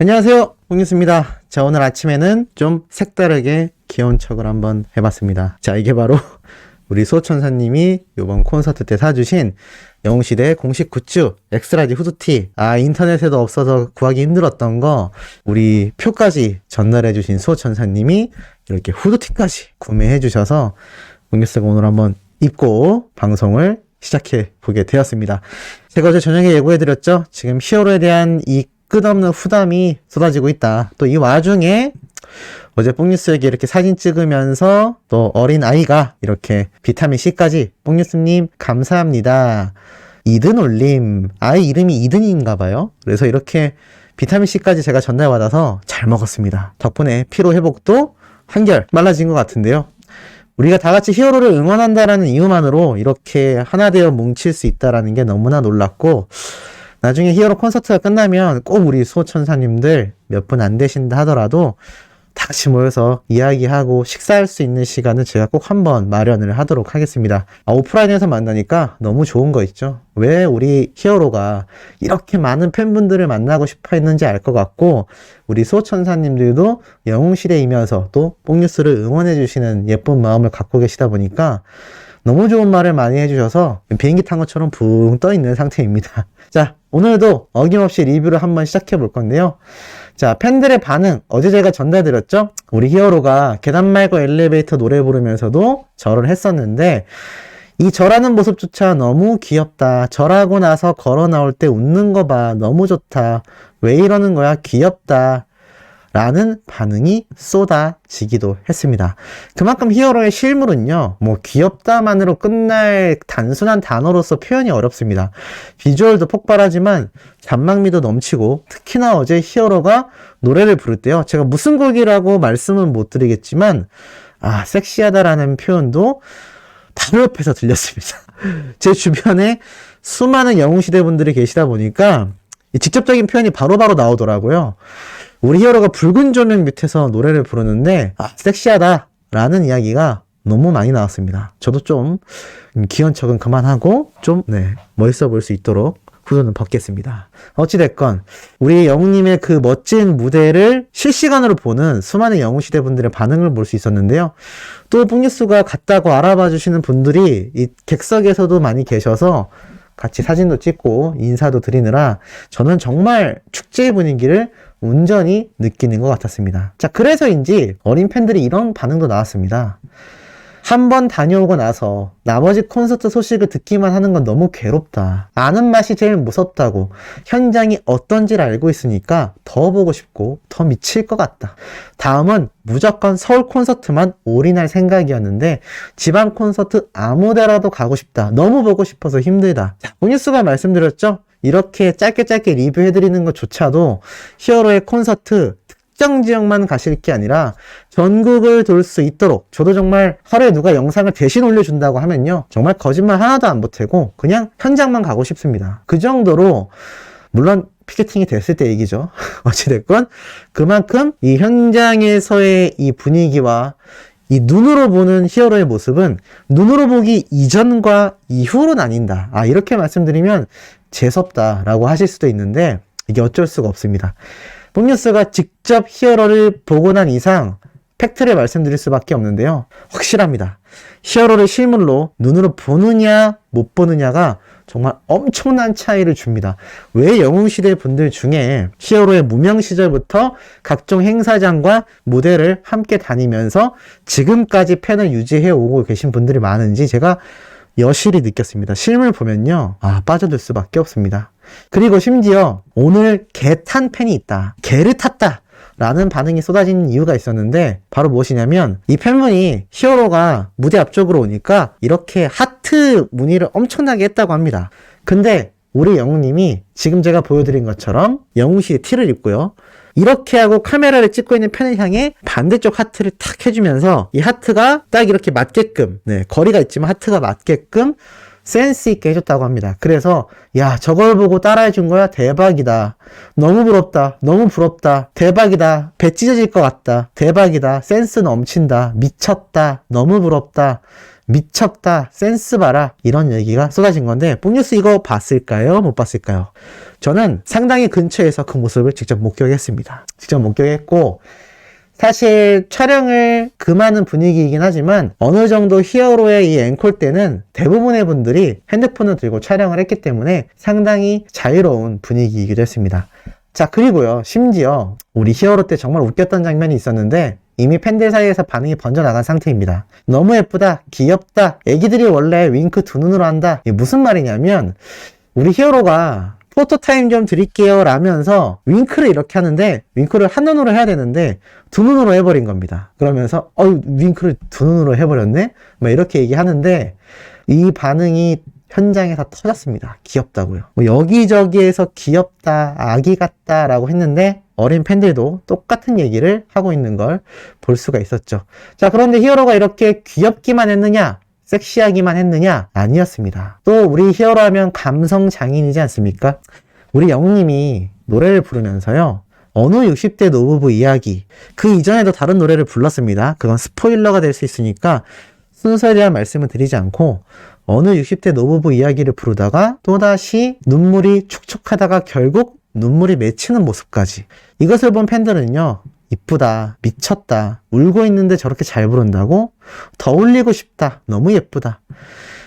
안녕하세요, 홍뉴스입니다. 자, 오늘 아침에는 좀 색다르게 귀여운 척을 한번 해봤습니다. 자, 이게 바로 우리 소천사님이 이번 콘서트 때 사주신 영웅시대 공식 굿즈 엑스라지 후드티. 인터넷에도 없어서 구하기 힘들었던 거 우리 표까지 전달해주신 소천사님이 이렇게 후드티까지 구매해주셔서 홍뉴스가 오늘 한번 입고 방송을 시작해 보게 되었습니다. 제가 어제 저녁에 예고해드렸죠. 지금 히어로에 대한 이 끝없는 후담이 쏟아지고 있다. 또 이 와중에 어제 뽕뉴스에게 이렇게 사진 찍으면서 또 어린 아이가 이렇게 비타민C까지 뽕뉴스님 감사합니다. 이든 올림. 아이 이름이 이든인가 봐요. 그래서 이렇게 비타민C까지 제가 전달받아서 잘 먹었습니다. 덕분에 피로 회복도 한결 빨라진 것 같은데요. 우리가 다 같이 히어로를 응원한다라는 이유만으로 이렇게 하나 되어 뭉칠 수 있다라는 게 너무나 놀랍고, 나중에 히어로 콘서트가 끝나면 꼭 우리 소천사님들 몇 분 안 되신다 하더라도 다 같이 모여서 이야기하고 식사할 수 있는 시간을 제가 꼭 한번 마련을 하도록 하겠습니다. 오프라인에서 만나니까 너무 좋은 거 있죠. 왜 우리 히어로가 이렇게 많은 팬분들을 만나고 싶어 했는지 알 것 같고, 우리 소천사님들도 영웅시대이면서 또 뽕뉴스를 응원해 주시는 예쁜 마음을 갖고 계시다 보니까 너무 좋은 말을 많이 해주셔서 비행기 탄 것처럼 붕 떠 있는 상태입니다. 자, 오늘도 어김없이 리뷰를 한번 시작해 볼 건데요. 자, 팬들의 반응 어제 제가 전달드렸죠. 우리 히어로가 계단 말고 엘리베이터 노래 부르면서도 절을 했었는데, 이 절하는 모습조차 너무 귀엽다. 절하고 나서 걸어 나올 때 웃는 거 봐. 너무 좋다. 왜 이러는 거야? 귀엽다. 라는 반응이 쏟아지기도 했습니다. 그만큼 히어로의 실물은요, 귀엽다만으로 끝날 단순한 단어로서 표현이 어렵습니다. 비주얼도 폭발하지만 잔망미도 넘치고, 특히나 어제 히어로가 노래를 부를 때요, 제가 무슨 곡이라고 말씀은 못 드리겠지만 섹시하다라는 표현도 바로 옆에서 들렸습니다. 제 주변에 수많은 영웅시대 분들이 계시다 보니까 이 직접적인 표현이 바로바로 나오더라고요. 우리 히어로가 붉은 조명 밑에서 노래를 부르는데 섹시하다 라는 이야기가 너무 많이 나왔습니다. 저도 좀 귀여운 척은 그만하고 좀 멋있어 보일 수 있도록 후드는 벗겠습니다. 어찌됐건 우리 영웅님의 그 멋진 무대를 실시간으로 보는 수많은 영웅시대 분들의 반응을 볼 수 있었는데요. 또 뽕뉴스가 갔다고 알아봐 주시는 분들이 이 객석에서도 많이 계셔서 같이 사진도 찍고 인사도 드리느라 저는 정말 축제의 분위기를 온전히 느끼는 것 같았습니다. 자, 그래서인지 어린 팬들이 이런 반응도 나왔습니다. 한 번 다녀오고 나서 나머지 콘서트 소식을 듣기만 하는 건 너무 괴롭다. 아는 맛이 제일 무섭다고. 현장이 어떤지를 알고 있으니까 더 보고 싶고 더 미칠 것 같다. 다음은 무조건 서울 콘서트만 올인할 생각이었는데 지방 콘서트 아무 데라도 가고 싶다. 너무 보고 싶어서 힘들다. 자, 뽕뉴스가 말씀드렸죠? 이렇게 짧게 리뷰해드리는 것조차도 히어로의 콘서트 특정 지역만 가실 게 아니라 전국을 돌 수 있도록, 저도 정말 하루에 누가 영상을 대신 올려준다고 하면요, 정말 거짓말 하나도 안 보태고 그냥 현장만 가고 싶습니다. 그 정도로, 물론 피켓팅이 됐을 때 얘기죠. 어찌됐건 그만큼 이 현장에서의 이 분위기와 이 눈으로 보는 히어로의 모습은 눈으로 보기 이전과 이후로 나뉜다. 이렇게 말씀드리면 재수없다라고 하실 수도 있는데 이게 어쩔 수가 없습니다. 뽕뉴스가 직접 히어로를 보고 난 이상 팩트를 말씀드릴 수밖에 없는데요. 확실합니다. 히어로를 실물로 눈으로 보느냐 못 보느냐가 정말 엄청난 차이를 줍니다. 왜 영웅시대 분들 중에 히어로의 무명 시절부터 각종 행사장과 무대를 함께 다니면서 지금까지 팬을 유지해 오고 계신 분들이 많은지 제가 여실히 느꼈습니다. 실물 보면요, 빠져들 수밖에 없습니다. 그리고 심지어 오늘 개 탄 팬이 있다, 개를 탔다 라는 반응이 쏟아진 이유가 있었는데, 바로 무엇이냐면 이 팬분이 히어로가 무대 앞쪽으로 오니까 이렇게 하트 무늬를 엄청나게 했다고 합니다. 근데 우리 영웅님이 지금 제가 보여드린 것처럼 영웅시의 티를 입고요, 이렇게 하고 카메라를 찍고 있는 팬을 향해 반대쪽 하트를 탁 해주면서 이 하트가 딱 이렇게 맞게끔, 거리가 있지만 하트가 맞게끔 센스 있게 해줬다고 합니다. 그래서 저걸 보고 따라해 준 거야? 대박이다. 너무 부럽다. 너무 부럽다. 대박이다. 배 찢어질 것 같다. 대박이다. 센스 넘친다. 미쳤다. 너무 부럽다. 미쳤다, 센스 봐라, 이런 얘기가 쏟아진 건데, 뽕뉴스 이거 봤을까요? 못 봤을까요? 저는 상당히 근처에서 그 모습을 직접 목격했습니다. 직접 목격했고, 사실 촬영을 금하는 분위기이긴 하지만 어느 정도 히어로의 이 앵콜 때는 대부분의 분들이 핸드폰을 들고 촬영을 했기 때문에 상당히 자유로운 분위기이기도 했습니다. 자, 그리고요, 심지어 우리 히어로 때 정말 웃겼던 장면이 있었는데 이미 팬들 사이에서 반응이 번져나간 상태입니다. 너무 예쁘다, 귀엽다, 애기들이 원래 윙크 두 눈으로 한다. 이게 무슨 말이냐면 우리 히어로가 포토타임 좀 드릴게요 라면서 윙크를 이렇게 하는데 윙크를 한 눈으로 해야 되는데 두 눈으로 해버린 겁니다. 그러면서 윙크를 두 눈으로 해버렸네? 막 이렇게 얘기하는데 이 반응이 현장에서 터졌습니다. 귀엽다고요. 뭐 여기저기에서 귀엽다, 아기 같다 라고 했는데 어린 팬들도 똑같은 얘기를 하고 있는 걸 볼 수가 있었죠. 자, 그런데 히어로가 이렇게 귀엽기만 했느냐? 섹시하기만 했느냐? 아니었습니다. 또 우리 히어로 하면 감성 장인이지 않습니까? 우리 영님이 노래를 부르면서요, 어느 60대 노부부 이야기, 그 이전에도 다른 노래를 불렀습니다. 그건 스포일러가 될 수 있으니까 순서에 대한 말씀을 드리지 않고 어느 60대 노부부 이야기를 부르다가 또다시 눈물이 축축하다가 결국 눈물이 맺히는 모습까지, 이것을 본 팬들은요, 이쁘다, 미쳤다, 울고 있는데 저렇게 잘 부른다고? 더 울리고 싶다, 너무 예쁘다.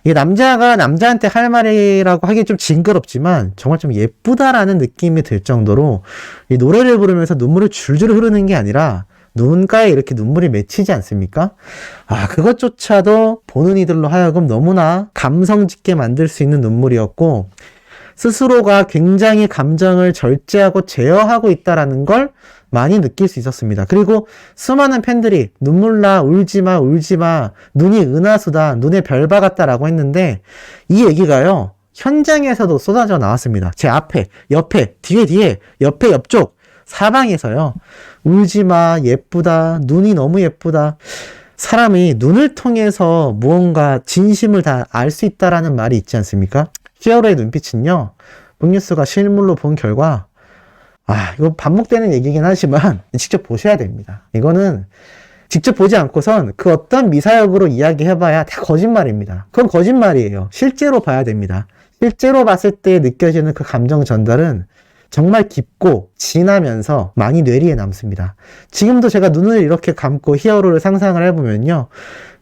이게 남자가 남자한테 할 말이라고 하기 좀 징그럽지만 정말 좀 예쁘다라는 느낌이 들 정도로 이 노래를 부르면서 눈물이 줄줄 흐르는 게 아니라 눈가에 이렇게 눈물이 맺히지 않습니까? 그것조차도 보는 이들로 하여금 너무나 감성 짙게 만들 수 있는 눈물이었고, 스스로가 굉장히 감정을 절제하고 제어하고 있다라는 걸 많이 느낄 수 있었습니다. 그리고 수많은 팬들이 눈물나, 울지마, 울지마, 눈이 은하수다, 눈에 별 박았다라고 했는데 이 얘기가요, 현장에서도 쏟아져 나왔습니다. 제 앞에, 옆에, 뒤에, 옆에, 옆쪽, 사방에서요, 울지마, 예쁘다, 눈이 너무 예쁘다. 사람이 눈을 통해서 무언가 진심을 다 알 수 있다라는 말이 있지 않습니까? 히어로의 눈빛은요, 뽕뉴스가 실물로 본 결과, 이거 반복되는 얘기긴 하지만 직접 보셔야 됩니다. 이거는 직접 보지 않고선 그 어떤 미사역으로 이야기해봐야 다 거짓말입니다. 그건 거짓말이에요. 실제로 봐야 됩니다. 실제로 봤을 때 느껴지는 그 감정 전달은 정말 깊고 진하면서 많이 뇌리에 남습니다. 지금도 제가 눈을 이렇게 감고 히어로를 상상을 해보면요,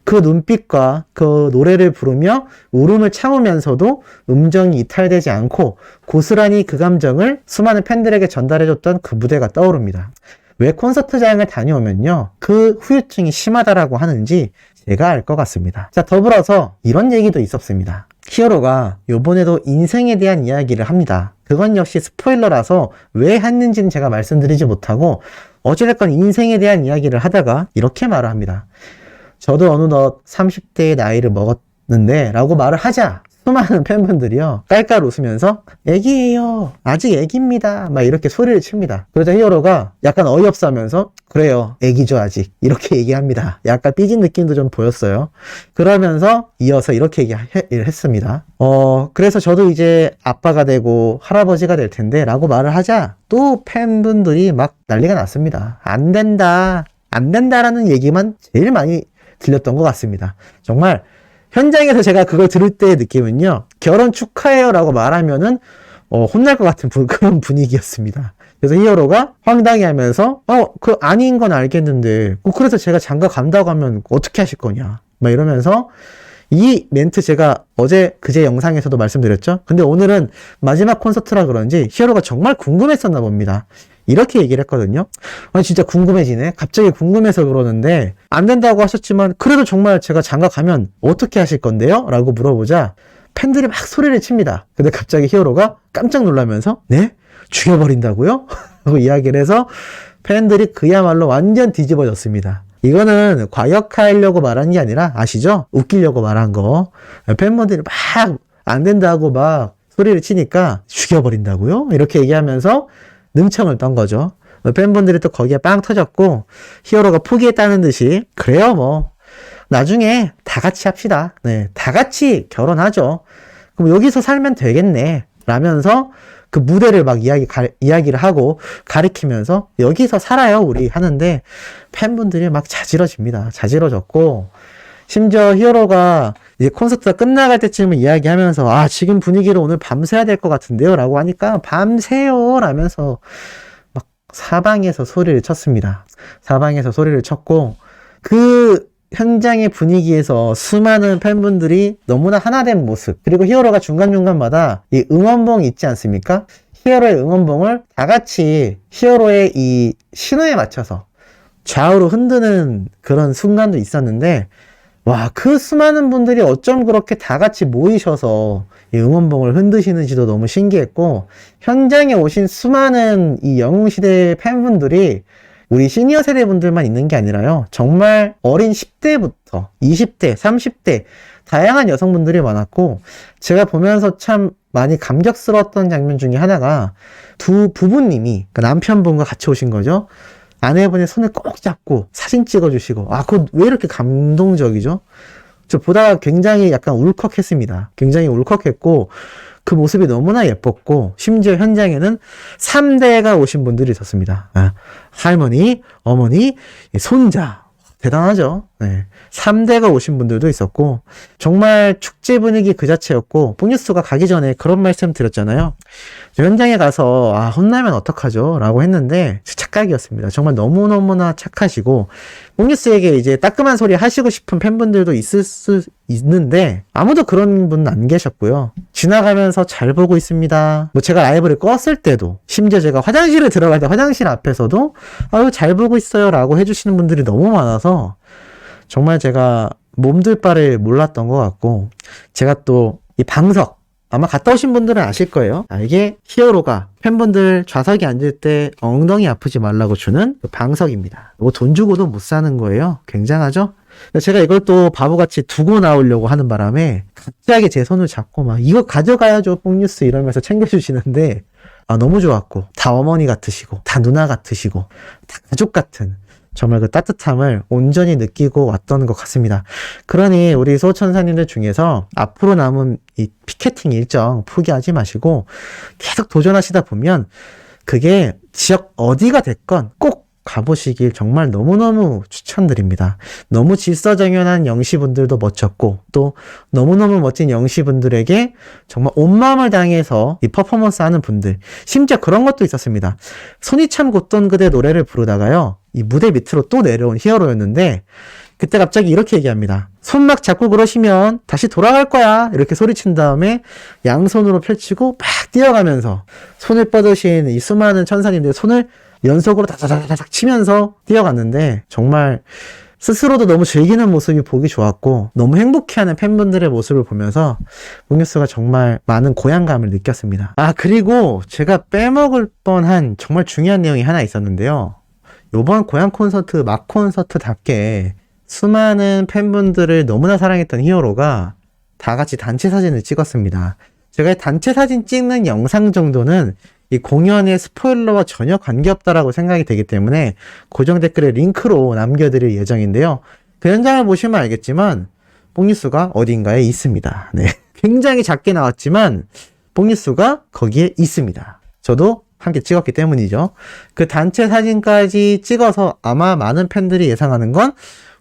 그 눈빛과 그 노래를 부르며 울음을 참으면서도 음정이 이탈되지 않고 고스란히 그 감정을 수많은 팬들에게 전달해줬던 그 무대가 떠오릅니다. 왜 콘서트장을 다녀오면요, 그 후유증이 심하다라고 하는지 제가 알 것 같습니다. 자, 더불어서 이런 얘기도 있었습니다. 히어로가 요번에도 인생에 대한 이야기를 합니다. 그건 역시 스포일러라서 왜 했는지는 제가 말씀드리지 못하고, 어찌됐건 인생에 대한 이야기를 하다가 이렇게 말을 합니다. 저도 어느덧 30대의 나이를 먹었는데 라고 말을 하자 수많은 팬분들이요, 깔깔 웃으면서 애기예요, 아직 애기입니다, 막 이렇게 소리를 칩니다. 그러자 히어로가 약간 어이없어 하면서 그래요, 애기죠 아직, 이렇게 얘기합니다. 약간 삐진 느낌도 좀 보였어요. 그러면서 이어서 이렇게 얘기를 했습니다. 그래서 저도 이제 아빠가 되고 할아버지가 될 텐데 라고 말을 하자 또 팬분들이 막 난리가 났습니다. 안 된다라는 얘기만 제일 많이 들렸던 것 같습니다. 정말 현장에서 제가 그걸 들을 때의 느낌은요, 결혼 축하해요 라고 말하면은 혼날 것 같은 그런 분위기였습니다. 그래서 히어로가 황당해 하면서 그 아닌 건 알겠는데 그래서 제가 장가 간다고 하면 어떻게 하실 거냐 막 이러면서, 이 멘트 제가 그제 영상에서도 말씀드렸죠. 근데 오늘은 마지막 콘서트라 그런지 히어로가 정말 궁금했었나 봅니다. 이렇게 얘기를 했거든요. 진짜 궁금해지네. 갑자기 궁금해서 그러는데 안 된다고 하셨지만 그래도 정말 제가 장가 가면 어떻게 하실 건데요? 라고 물어보자 팬들이 막 소리를 칩니다. 근데 갑자기 히어로가 깜짝 놀라면서 네? 죽여버린다고요? 하고 이야기를 해서 팬들이 그야말로 완전 뒤집어졌습니다. 이거는 과역하려고 말한 게 아니라 아시죠? 웃기려고 말한 거. 팬분들이 막 안 된다고 막 소리를 치니까 죽여버린다고요? 이렇게 얘기하면서 능청을 떤 거죠. 팬분들이 또 거기에 빵 터졌고, 히어로가 포기했다는 듯이 그래요 뭐 나중에 다 같이 합시다. 네, 다 같이 결혼하죠. 그럼 여기서 살면 되겠네 라면서 그 무대를 막 이야기를 하고 가리키면서 여기서 살아요 우리 하는데 팬분들이 막 자지러집니다. 자지러졌고, 심지어 히어로가 이제 콘서트가 끝나갈 때쯤을 이야기하면서 아, 지금 분위기로 오늘 밤새야 될 것 같은데요? 라고 하니까 밤새요! 라면서 막 사방에서 소리를 쳤습니다. 사방에서 소리를 쳤고 그 현장의 분위기에서 수많은 팬분들이 너무나 하나된 모습, 그리고 히어로가 중간중간마다 이 응원봉 있지 않습니까? 히어로의 응원봉을 다 같이 히어로의 이 신호에 맞춰서 좌우로 흔드는 그런 순간도 있었는데, 와, 그 수많은 분들이 어쩜 그렇게 다 같이 모이셔서 이 응원봉을 흔드시는지도 너무 신기했고, 현장에 오신 수많은 이 영웅시대 팬분들이 우리 시니어 세대 분들만 있는 게 아니라요. 정말 어린 10대부터 20대, 30대 다양한 여성분들이 많았고, 제가 보면서 참 많이 감격스러웠던 장면 중에 하나가 두 부부님이, 그러니까 남편분과 같이 오신 거죠. 아내분의 손을 꼭 잡고 사진 찍어주시고, 아, 그거 왜 이렇게 감동적이죠? 저 보다가 굉장히 약간 울컥했습니다. 굉장히 울컥했고, 그 모습이 너무나 예뻤고, 심지어 현장에는 3대가 오신 분들이 있었습니다. 아, 할머니, 어머니, 손자. 대단하죠? 네. 3대가 오신 분들도 있었고, 정말 축제 분위기 그 자체였고, 뽕뉴스가 가기 전에 그런 말씀 드렸잖아요. 현장에 가서, 아, 혼나면 어떡하죠? 라고 했는데, 착각이었습니다. 정말 너무너무나 착하시고, 뽕뉴스에게 이제 따끔한 소리 하시고 싶은 팬분들도 있을 수 있는데, 아무도 그런 분은 안 계셨고요. 지나가면서 잘 보고 있습니다. 뭐 제가 라이브를 껐을 때도, 심지어 제가 화장실에 들어갈 때 화장실 앞에서도, 아유, 잘 보고 있어요. 라고 해주시는 분들이 너무 많아서, 정말 제가 몸둘 바를 몰랐던 것 같고, 제가 또 이 방석, 아마 갔다 오신 분들은 아실 거예요. 아, 이게 히어로가 팬분들 좌석에 앉을 때 엉덩이 아프지 말라고 주는 그 방석입니다. 이거 돈 주고도 못 사는 거예요. 굉장하죠? 제가 이걸 또 바보같이 두고 나오려고 하는 바람에 갑자기 제 손을 잡고 막 이거 가져가야죠 뽕뉴스 이러면서 챙겨주시는데, 아, 너무 좋았고, 다 어머니 같으시고, 다 누나 같으시고, 다 가족 같은 정말 그 따뜻함을 온전히 느끼고 왔던 것 같습니다. 그러니 우리 소천사님들 중에서 앞으로 남은 이 피켓팅 일정 포기하지 마시고 계속 도전하시다 보면 그게 지역 어디가 됐건 꼭 가보시길 정말 너무너무 추천드립니다. 너무 질서정연한 영시분들도 멋졌고, 또 너무너무 멋진 영시분들에게 정말 온 마음을 다해서 이 퍼포먼스 하는 분들, 심지어 그런 것도 있었습니다. 손이 참 곧던 그대 노래를 부르다가요, 이 무대 밑으로 또 내려온 히어로였는데, 그때 갑자기 이렇게 얘기합니다. 손 막 잡고 그러시면 다시 돌아갈 거야. 이렇게 소리친 다음에 양손으로 펼치고 막 뛰어가면서 손을 뻗으신 이 수많은 천사님들 손을 연속으로 다다다닥 치면서 뛰어갔는데, 정말 스스로도 너무 즐기는 모습이 보기 좋았고, 너무 행복해하는 팬분들의 모습을 보면서 뽕뉴스가 정말 많은 고향감을 느꼈습니다. 아, 그리고 제가 빼먹을 뻔한 정말 중요한 내용이 하나 있었는데요. 이번 고향 콘서트, 막 콘서트답게 수많은 팬분들을 너무나 사랑했던 히어로가 다 같이 단체 사진을 찍었습니다. 제가 단체 사진 찍는 영상 정도는 이 공연의 스포일러와 전혀 관계없다라고 생각이 되기 때문에 고정 댓글에 링크로 남겨드릴 예정인데요. 그 현장을 보시면 알겠지만 뽕뉴스가 어딘가에 있습니다. 네, 굉장히 작게 나왔지만 뽕뉴스가 거기에 있습니다. 저도 함께 찍었기 때문이죠. 그 단체 사진까지 찍어서 아마 많은 팬들이 예상하는 건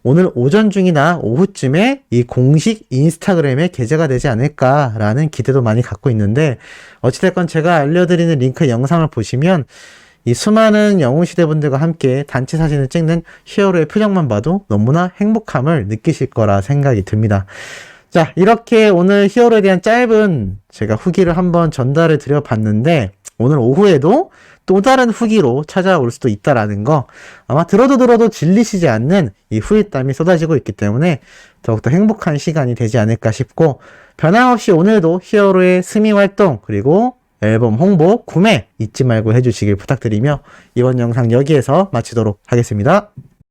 오늘 오전 중이나 오후쯤에 이 공식 인스타그램에 게재가 되지 않을까라는 기대도 많이 갖고 있는데, 어찌됐건 제가 알려드리는 링크 영상을 보시면 이 수많은 영웅시대 분들과 함께 단체 사진을 찍는 히어로의 표정만 봐도 너무나 행복함을 느끼실 거라 생각이 듭니다. 자, 이렇게 오늘 히어로에 대한 짧은 제가 후기를 한번 전달을 드려봤는데, 오늘 오후에도 또 다른 후기로 찾아올 수도 있다라는 거, 아마 들어도 질리시지 않는 이 후일담이 쏟아지고 있기 때문에 더욱더 행복한 시간이 되지 않을까 싶고, 변함없이 오늘도 히어로의 스미 활동 그리고 앨범 홍보, 구매 잊지 말고 해주시길 부탁드리며 이번 영상 여기에서 마치도록 하겠습니다.